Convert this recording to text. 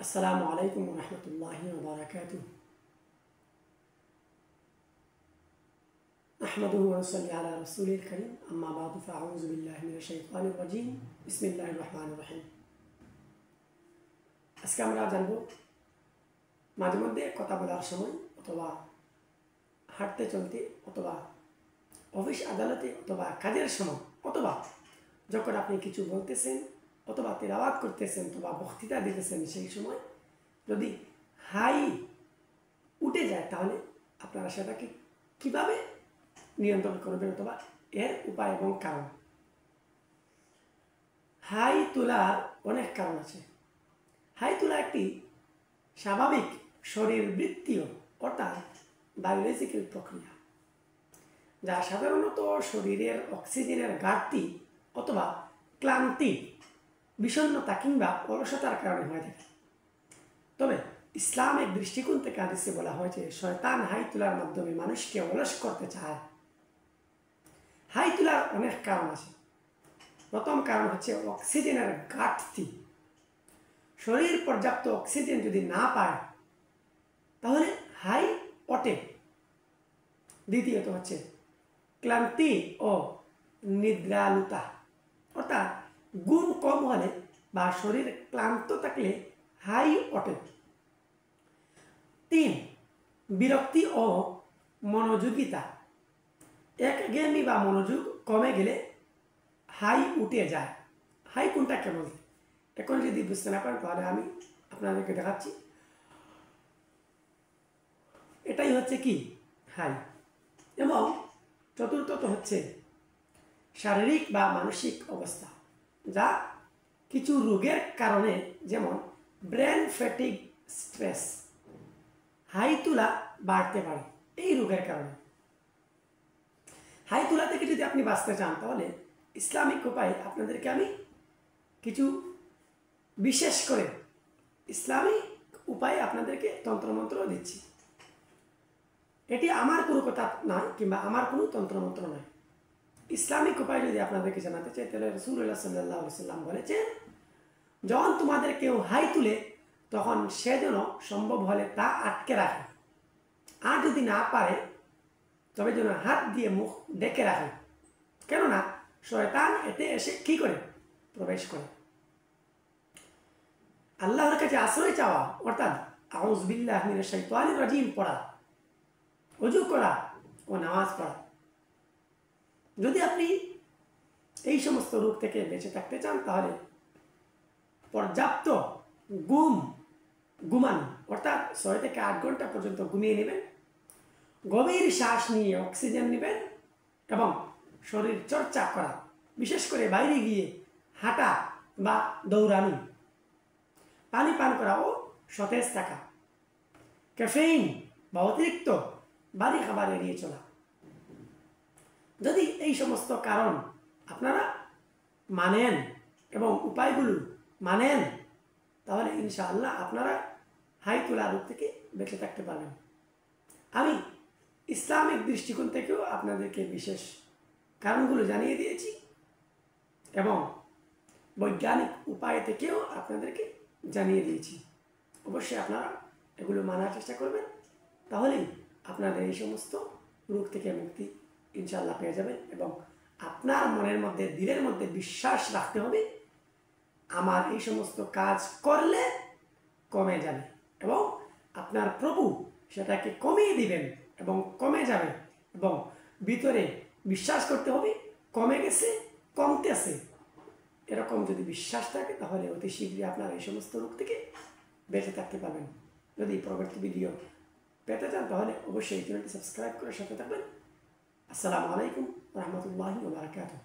अस्सलामु अलैकुम व रहमतुल्लाहि व बरकातुहू। नहमदुहु व नसल्ली अला रसूलिल करीम, अम्मा बादु फ़अऊज़ु बिल्लाहि मिनश शैतानिर रजीम, बिस्मिल्लाहिर रहमानिर रहीम। আজকে আমরা জানব মাঝে মধ্যে কথা বলার সময় অথবা হাঁটতে চলতে অথবা অফিস আদালতে অথবা কাজের সময় অথবা যখন আপনি কিছু বলতেছেন অথবা তেলাওয়াত করতেছেন অথবা বক্তৃতা দিতেছেন সেই সময় যদি হাই উঠে যায় তাহলে আপনারা সেটাকে কিভাবে নিয়ন্ত্রণ করবেন অথবা এর উপায় এবং কারণ। হাই তোলার অনেক কারণ আছে। হাই তোলা একটি স্বাভাবিক শরীরবৃত্তীয় অর্থাৎ বায়োলজিক্যাল প্রক্রিয়া, যা সাধারণত শরীরের অক্সিজেনের ঘাটতি অথবা ক্লান্তি, বিষণ্ণতা কিংবা অলসতার কারণে হয়ে থাকে। তবে ইসলামিক দৃষ্টিকোণ থেকে হাদিসে বলা হয়েছে শয়তান হাই তোলার মাধ্যমে মানুষকে অলস করতে চায়। হাই তোলার অনেক কারণ আছে। প্রথম কারণ হচ্ছে অক্সিজেনের ঘাটতি। শরীর পর্যাপ্ত অক্সিজেন যদি না পায় তাহলে হাই ওঠে। দ্বিতীয়ত হচ্ছে ক্লান্তি ও নিদ্রালুতা, অর্থাৎ ঘুম কম হলে বা শরীর ক্লান্ত থাকলে হাই ওঠে। 3, বিরক্তি ও মনোযোগিতা। একঘেয়েমি বা মনোযোগ কমে গেলে হাই উঠে যায়। হাই কোনটা কেমন এখন যদি বুঝতে না পারেন তাহলে আমি আপনাদেরকে দেখাচ্ছি। এটাই হচ্ছে কি হাই। এবং চতুর্থত হচ্ছে শারীরিক বা মানসিক অবস্থা, যা কিছু রোগের কারণে যেমন ব্রেন ফ্যাটিগ, স্ট্রেস, হাই তোলা বাড়তে পারে এই রোগের কারণে। হাই তোলা থেকে যদি আপনি বাঁচতে চান তাহলে ইসলামিক উপায়ে আপনাদেরকে আমি কিছু বিশেষ করে ইসলামিক উপায়ে আপনাদেরকে তন্ত্রমন্ত্র দিচ্ছি। এটি আমার কোনো কথা নয় কিংবা আমার কোনো তন্ত্রমন্ত্র নয়। ইসলামিক উপায় যদি আপনাদেরকে জানাতে চাই তাহলে রাসূলুল্লাহ সাল্লাল্লাহু আলাইহি ওয়াসাল্লাম বলেছেন, যখন তোমাদের কেউ হাই তুলে তখন সে যেন সম্ভব হলে তা আটকে রাখে, আর যদি না পারে তবে যেন হাত দিয়ে মুখ ডেকে রাখে, কেননা শয়তান এতে এসে কি করে প্রবেশ করে। আল্লাহর কাছে আশ্রয় চাওয়া অর্থাৎ আউযু বিল্লাহি মিনাশ শাইতানির রাজিম পড়া, ওযু করা ও নামাজ পড়া। যদি আপনি এই সমস্ত রোগ থেকে বেঁচে থাকতে চান তাহলে পর্যাপ্ত ঘুমান অর্থাৎ 6 থেকে 8 ঘন্টা পর্যন্ত ঘুমিয়ে নেবেন, গভীর শ্বাস নিয়ে অক্সিজেন নেবেন এবং শরীর চর্চা করা, বিশেষ করে বাইরে গিয়ে হাঁটা বা দৌড়ানো, পানি পান করা ও সতেজ থাকা, ক্যাফেইন বা অতিরিক্ত ভারী খাবার এড়িয়ে চলা। যদি এই সমস্ত কারণ আপনারা মানেন এবং উপায়গুলো মানেন তাহলে ইনশাআল্লাহ আপনারা হাই তোলা রোগ থেকে বেঁচে থাকতে পারবেন। আমি ইসলামিক দৃষ্টিকোণ থেকেও আপনাদেরকে বিশেষ কারণগুলো জানিয়ে দিয়েছি এবং বৈজ্ঞানিক উপায় থেকেও আপনাদেরকে জানিয়ে দিয়েছি। অবশ্যই আপনারা এগুলো মানার চেষ্টা করবেন, তাহলেই আপনাদের এই সমস্ত রোগ থেকে মুক্তি ইনশাআল্লাহ পেয়ে যাবেন। এবং আপনার মনের মধ্যে, দিলের মধ্যে বিশ্বাস রাখতে হবে আমার এই সমস্ত কাজ করলে কমে যাবে এবং আপনার প্রভু সেটাকে কমিয়ে দিবেন এবং কমে যাবে। এবং ভিতরে বিশ্বাস করতে হবে কমে গেছে, কমতেছে, এরকম যদি বিশ্বাস থাকে তাহলে অতি শীঘ্রই আপনার এই সমস্ত রোগ থেকে বেঁচে থাকতে পারবেন। যদি পরবর্তী ভিডিও পেতে চান তাহলে অবশ্যই চ্যানেলটি সাবস্ক্রাইব করে সাথে থাকবেন। আসসালামু আলাইকুম ওয়া রাহমাতুল্লাহি ওয়া বারাকাতুহু।